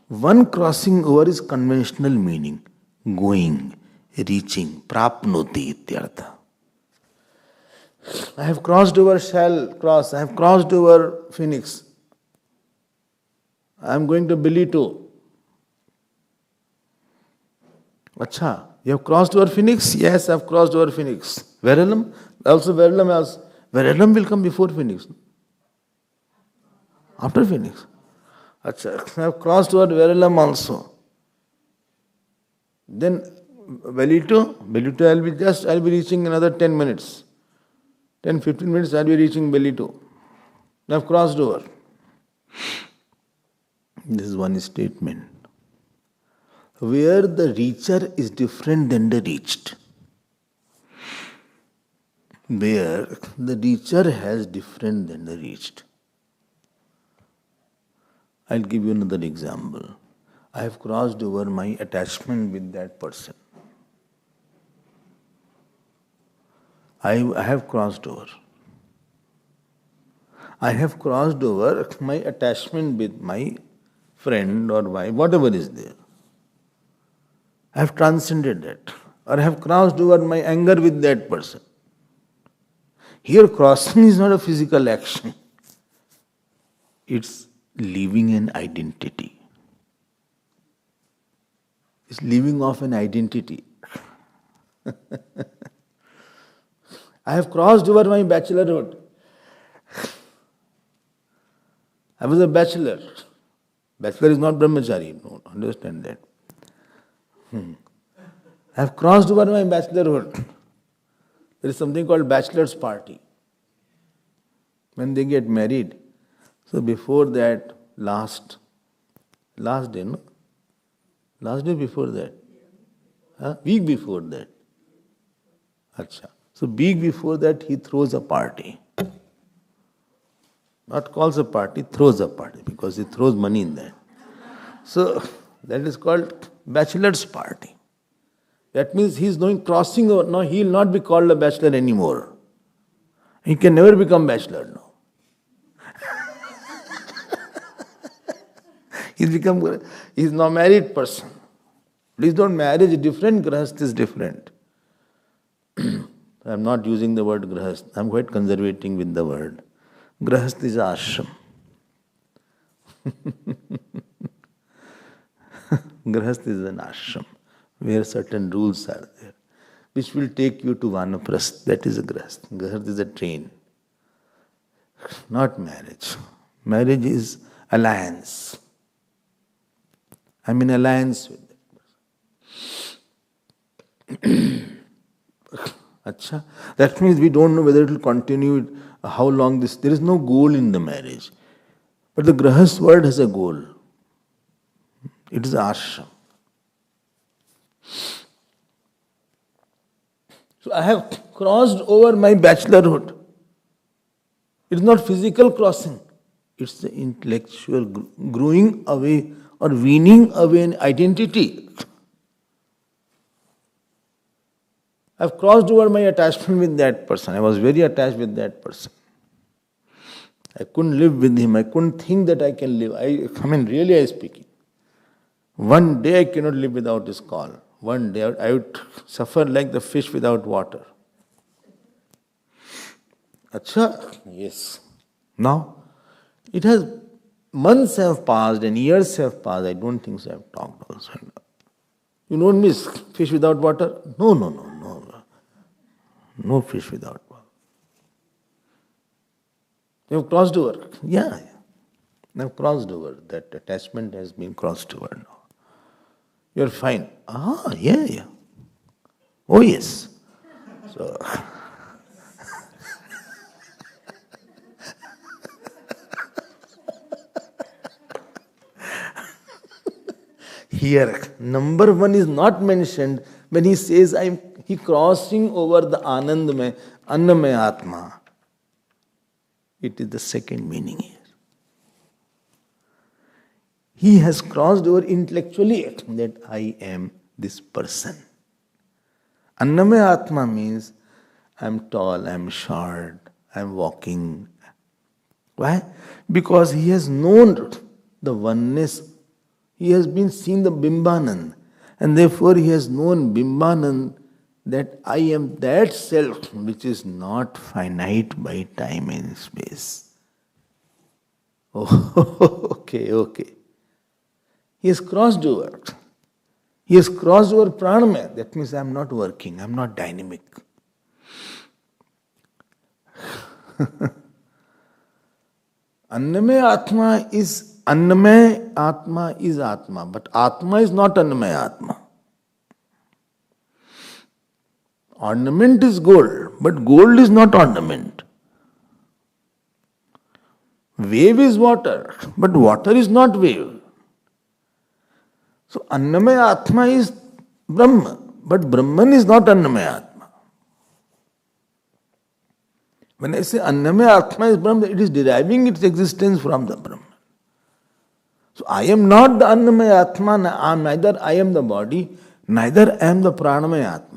S1: One crossing over is conventional meaning, going, reaching, prapnoti ityartha. I have crossed over shall cross. I have crossed over Phoenix. I am going to Billy too. Acha, you have crossed over Phoenix? Yes, I have crossed over Phoenix. Verulam? Also Verulam else. Verulam will come before Phoenix. After Phoenix. Acha, I have crossed over Verulam also. Then Belito I'll be reaching in another 10 minutes. 10-15 minutes I'll be reaching Belito. I have crossed over. This is one statement. Where the reacher is different than the reached. Where the reacher has different than the reached. I'll give you another example. I have crossed over my attachment with that person. I have crossed over. I have crossed over my attachment with my friend or wife, whatever is there. I have transcended that. Or I have crossed over my anger with that person. Here crossing is not a physical action. It's leaving an identity. It's leaving off an identity. I have crossed over my bachelorhood. I was a bachelor. Bachelor is not brahmachari. No, understand that. I have crossed over my bachelorhood. There is something called bachelor's party. When they get married, so before that, last day, no? Last day before that? Week before that. Acha. So week before that, he throws a party. Not calls a party, throws a party, because he throws money in that. So that is called bachelor's party. That means he is going crossing over. No, he will not be called a bachelor anymore. He can never become bachelor now. He is now married person. Please don't, marriage is different, grahast is different. I am not using the word grahast. I am quite conservating with the word. Grahast is ashram. Grahast is an ashram where certain rules are there, which will take you to vanaprastha. That is a grahast. Grahast is a train. Not marriage. Marriage is alliance. I am in alliance with that person. Acha. That means we don't know whether it will continue, how long this. There is no goal in the marriage. But the grahast word has a goal. It is ashram. So I have crossed over my bachelorhood. It is not physical crossing. It's the intellectual growing away or weaning away an identity. I have crossed over my attachment with that person. I was very attached with that person. I couldn't live with him. I couldn't think that I can live. I mean, really I speaking. One day I cannot live without his call. One day I would suffer like the fish without water. Acha? Yes. Now, it has months have passed and years have passed. I don't think so I've talked also. You don't miss fish without water? No, no, no, no. No fish without water. You have crossed over? Yeah. Now crossed over. That attachment has been crossed over now. You're fine. Ah, yeah. Oh, yes. So, here, number one is not mentioned when he says, he crossing over the Anandmay, Annamay Atma. It is the second meaning here. He has crossed over intellectually that I am this person. Annamay Atma means I am tall, I am short, I am walking. Why? Because he has known the oneness. He has been seeing the Bimbanand, and therefore he has known Bimbanand that I am that self which is not finite by time and space. Oh, okay. He has crossed over. He has crossed over pranamaya. That means I am not working, I am not dynamic. Annamay Atma is Atma, but Atma is not Annamay Atma. Ornament is gold, but gold is not ornament. Wave is water, but water is not wave. So Annamay Atma is Brahma, but Brahman is not Annamay Atma. When I say Annamay Atma is Brahma, it is deriving its existence from the Brahman. So I am not the Annamay Atma, neither I am the body, neither I am the Pranamay Atma.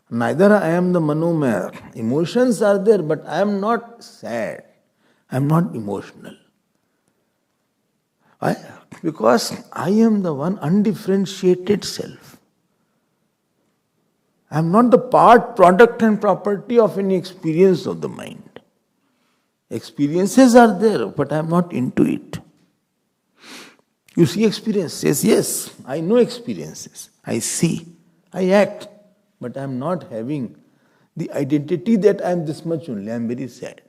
S1: Neither I am the Manomaya. Emotions are there, but I am not sad. I am not emotional. Why? Because I am the one undifferentiated self. I am not the part, product and property of any experience of the mind. Experiences are there, but I am not into it. You see experiences? Yes, I know experiences. I see, I act. But I am not having the identity that I am this much only. I am very sad.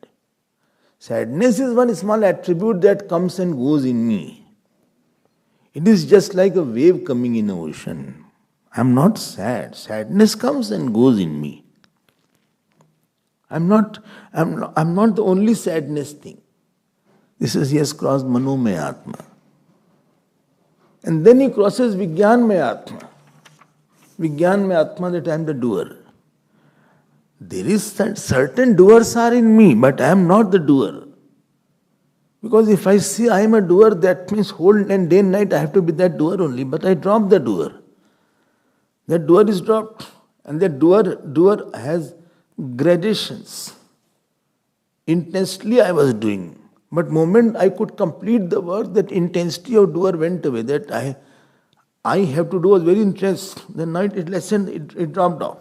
S1: Sadness is one small attribute that comes and goes in me. It is just like a wave coming in the ocean. I am not sad. Sadness comes and goes in me. I'm not the only sadness thing. This is, he has crossed Manomaya Atma. And then he crosses Vijnanmaya Atma. Vijnanmaya Atma, that I am the doer. There is certain doers are in me, but I am not the doer. Because if I say I am a doer, that means whole and day and night I have to be that doer only, but I drop the doer. That doer is dropped, and that doer has gradations. Intensely I was doing, but moment I could complete the work, that intensity of doer went away. That I have to do was very intense. The night it lessened, it dropped off.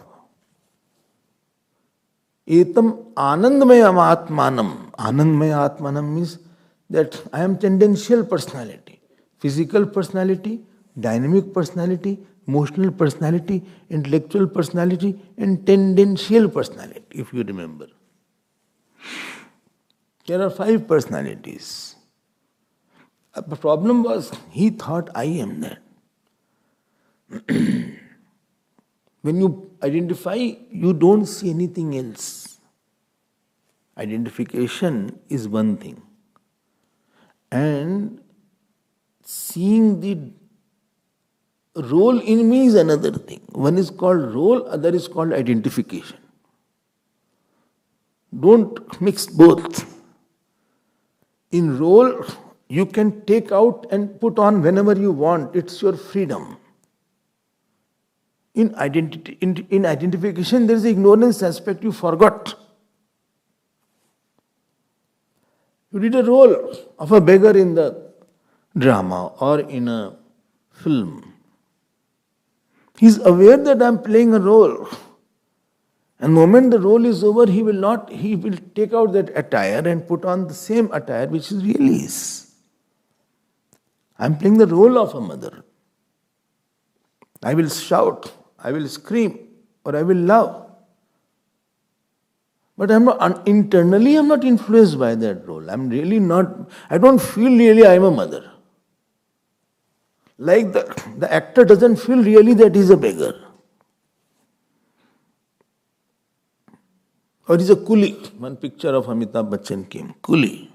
S1: Etam Anandmaya Atmanam. Anandmaya Atmanam means that I am tendential personality, physical personality, dynamic personality, emotional personality, intellectual personality, and tendential personality, if you remember. There are 5 personalities. The problem was, he thought I am that. When you identify, you don't see anything else. Identification is one thing. And seeing the role in me is another thing. One is called role, other is called identification. Don't mix both. In role, you can take out and put on whenever you want. It's your freedom. In identification, there is the ignorance aspect you forgot. You did a role of a beggar in the drama or in a film. He is aware that I am playing a role. And the moment the role is over, he will take out that attire and put on the same attire which is really is. I'm playing the role of a mother. I will shout, I will scream, or I will love. But internally I'm not influenced by that role. I'm really not, I don't feel really I'm a mother. Like the actor doesn't feel really that he's a beggar. Or he's a coolie. One picture of Amitabh Bachchan came. Coolie.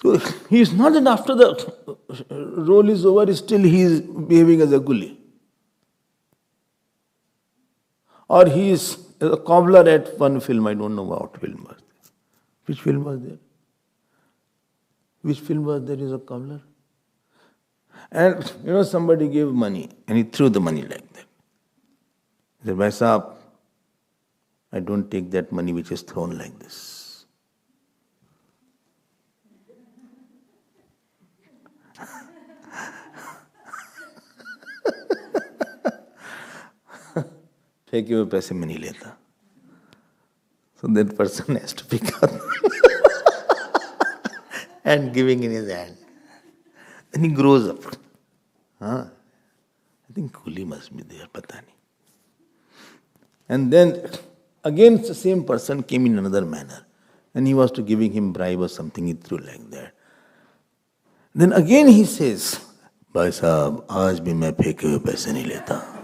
S1: So he is not that after the role is over, still he is behaving as a coolie. Or he is a cobbler at one film, I don't know what film was there. Which film was there? Which film was there is a cobbler? And somebody gave money and he threw the money like that. He said, Bhai Sahab, I don't take that money which is thrown like this. फेंके हुए पैसे में नहीं लेता. So that person has to pick up and giving in his hand. Then he grows up. I think coolie must be there, pata nahi. And then again the same person came in another manner. And he was to giving him bribe or something, he threw like that. Then again he says, Bhai Sahab, aaj bhi main pheke hue paise nahi leta.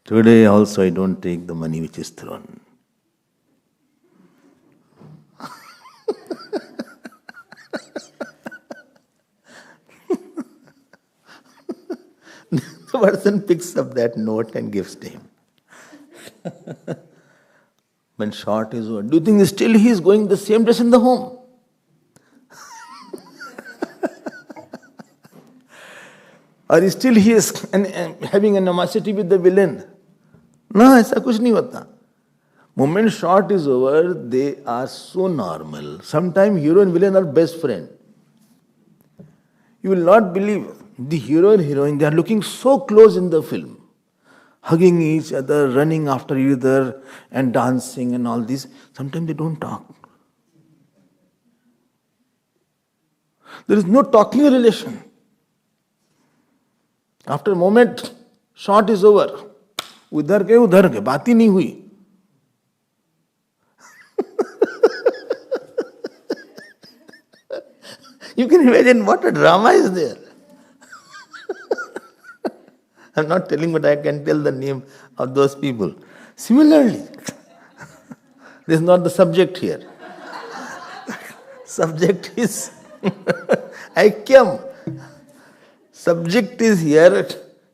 S1: Today also I don't take the money which is thrown. The person picks up that note and gives to him. When short is over, do you think still he is going the same dress in the home? Or still he is having animosity with the villain? No, ऐसा कुछ नहीं होता. Moment short is over, they are so normal. Sometimes hero and villain are best friends. You will not believe the hero and heroine, they are looking so close in the film. Hugging each other, running after each other and dancing and all this. Sometimes they don't talk. There is no talking relation. After a moment, shot is over. उधर के बात ही नहीं हुई. You can imagine what a drama is there. I'm not telling, but I can tell the name of those people. Similarly, this is not the subject here. Subject is Aikyam. Subject is here.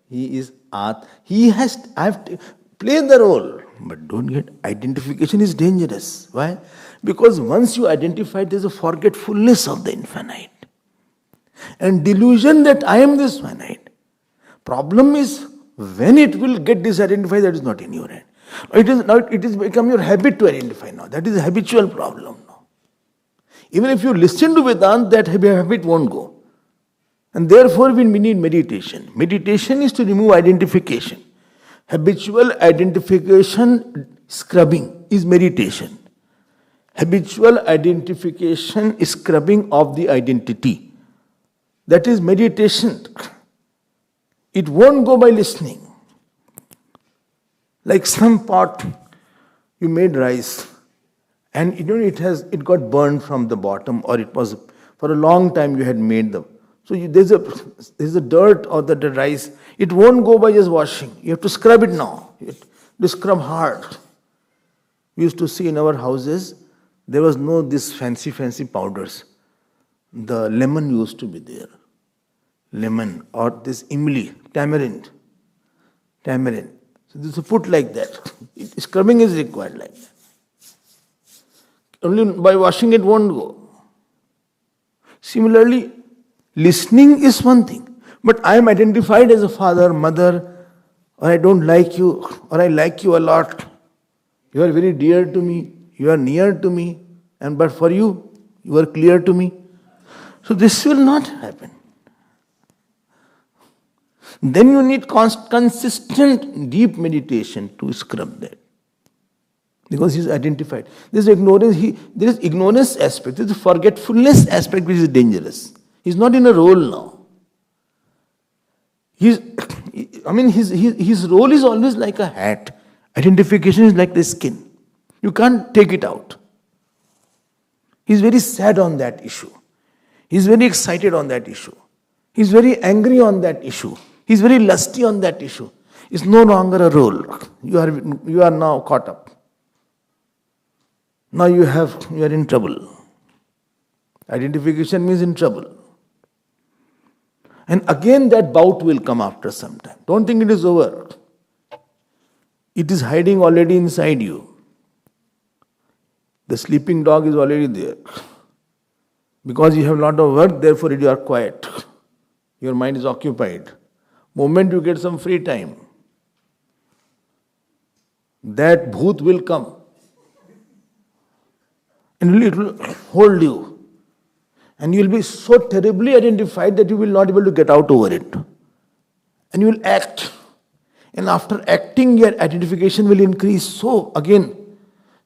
S1: He is At. I have to play the role. But don't get identification is dangerous. Why? Because once you identify, there is a forgetfulness of the infinite. And delusion that I am this finite. Problem is, when it will get disidentified, that is not in your hand. It is become your habit to identify now. That is a habitual problem now. Even if you listen to Vedanta, that habit won't go. And therefore we need meditation. Meditation is to remove identification. Habitual identification scrubbing is meditation. Habitual identification scrubbing of the identity. That is meditation. It won't go by listening. Like some pot, you made rice, and it got burned from the bottom, or it was for a long time you had made them. So there's a dirt or the rice. It won't go by just washing. You have to scrub it now. You have to scrub hard. We used to see in our houses, there was no this fancy powders. The lemon used to be there. Lemon or this imli, tamarind. So this is put like that. Scrubbing is required like that. Only by washing it won't go. Similarly, listening is one thing, but I am identified as a father, mother, or I don't like you, or I like you a lot. You are very dear to me, you are near to me, but for you, you are clear to me. So this will not happen. Then you need consistent deep meditation to scrub that. Because he's identified. There is ignorance aspect, there is a forgetfulness aspect which is dangerous. He's not in a role now. His role is always like a hat. Identification is like the skin. You can't take it out. He's very sad on that issue. He's very excited on that issue. He's very angry on that issue. He's very lusty on that issue. It's no longer a role. You are now caught up. Now you are in trouble. Identification means in trouble. And again that bout will come after some time. Don't think it is over. It is hiding already inside you. The sleeping dog is already there. Because you have a lot of work, therefore you are quiet. Your mind is occupied. Moment you get some free time, that bhoot will come. And it will hold you. And you will be so terribly identified that you will not be able to get out over it. And you will act. And after acting, your identification will increase. So, again,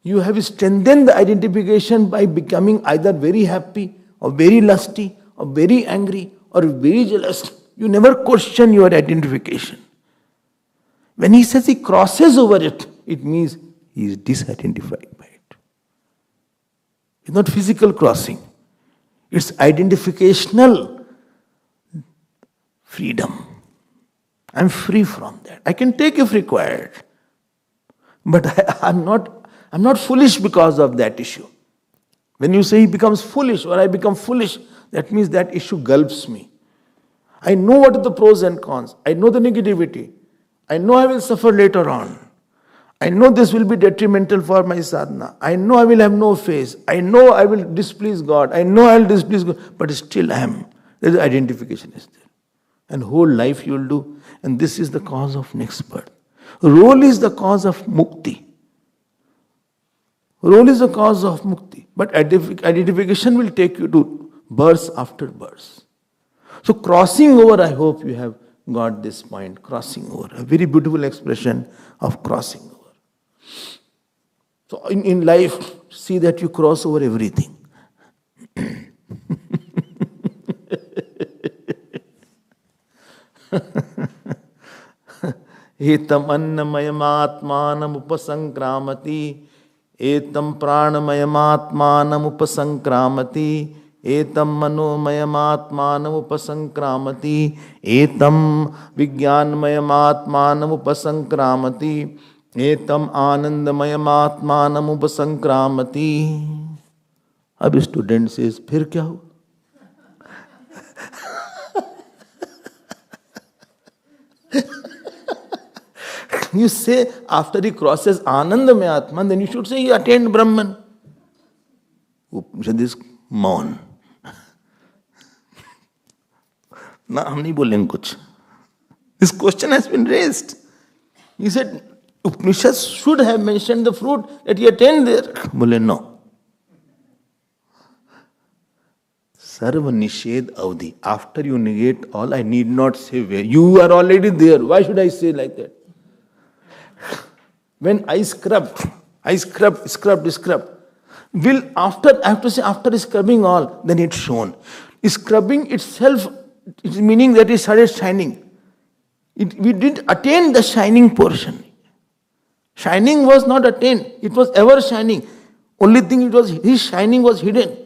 S1: you have strengthened the identification by becoming either very happy, or very lusty, or very angry, or very jealous. You never question your identification. When he says he crosses over it, it means he is disidentified by it. It's not physical crossing. It's identificational freedom. I'm free from that. I can take if required. But I'm not foolish because of that issue. When you say he becomes foolish or I become foolish, that means that issue gulps me. I know what are the pros and cons. I know the negativity. I know I will suffer later on. I know this will be detrimental for my sadhana. I know I will have no face. I know I will displease God. I know I will displease God. But still I am. There is identification is there. And whole life you will do. And this is the cause of next birth. Role is the cause of mukti. Role is the cause of mukti. But identification will take you to birth after birth. So crossing over, I hope you have got this point. Crossing over. A very beautiful expression of crossing over. So in life, see that you cross over everything. Etam annamayam upasankramati, etam pranamayam upasankramati, etam manomayam upasankramati, etam vijnanmayam upasankramati, etam anandamayam upasankramati. अब student से फिर क्या हुआ? You say after he crosses Anandamaya Atman, then you should say he attained Brahman. Upanishad is मौन. ना हम नहीं बोलेंगे कुछ. This question has been raised. He said Upanishad should have mentioned the fruit that he attained there. बोले no. Sarva Nished Avdi. After you negate all, I need not say where. You are already there. Why should I say like that? When I scrub. Will after, I have to say after scrubbing all, then it's shown. Scrubbing itself, it's meaning that it started shining. We didn't attain the shining portion. Shining was not attained. It was ever shining. Only thing his shining was hidden.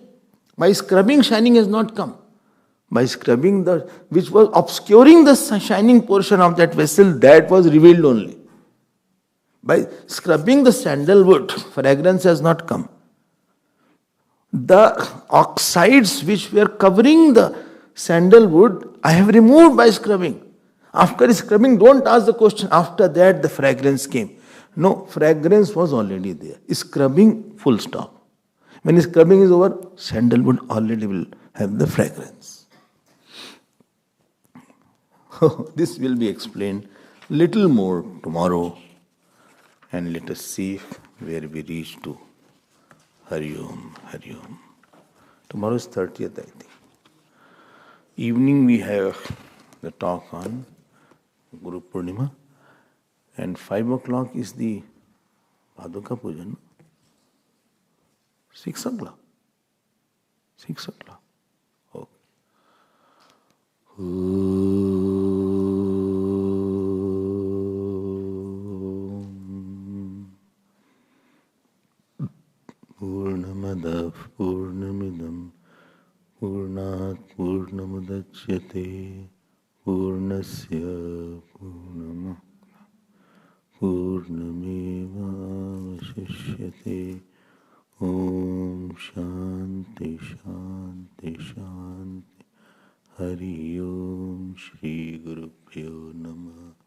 S1: By scrubbing, shining has not come. By scrubbing which was obscuring the shining portion of that vessel, that was revealed only. By scrubbing the sandalwood, fragrance has not come. The oxides which were covering the sandalwood, I have removed by scrubbing. After scrubbing, don't ask the question, after that the fragrance came. No, fragrance was already there. Scrubbing, full stop. When scrubbing is over, sandalwood already will have the fragrance. This will be explained little more tomorrow. And let us see where we reach to. Hari Om, Hari Om. Tomorrow is 30th, I think. Evening we have the talk on Guru Purnima, and 5 o'clock is the Paduka Pujan. 6 o'clock. 6 o'clock. Okay. Purnamadav Purnamidam Purnat Purnamudachyate Purnasya Purnameva Vashishyate. Om Shanti Shanti Shanti. Hari Om Shri Guru Pyo Namah.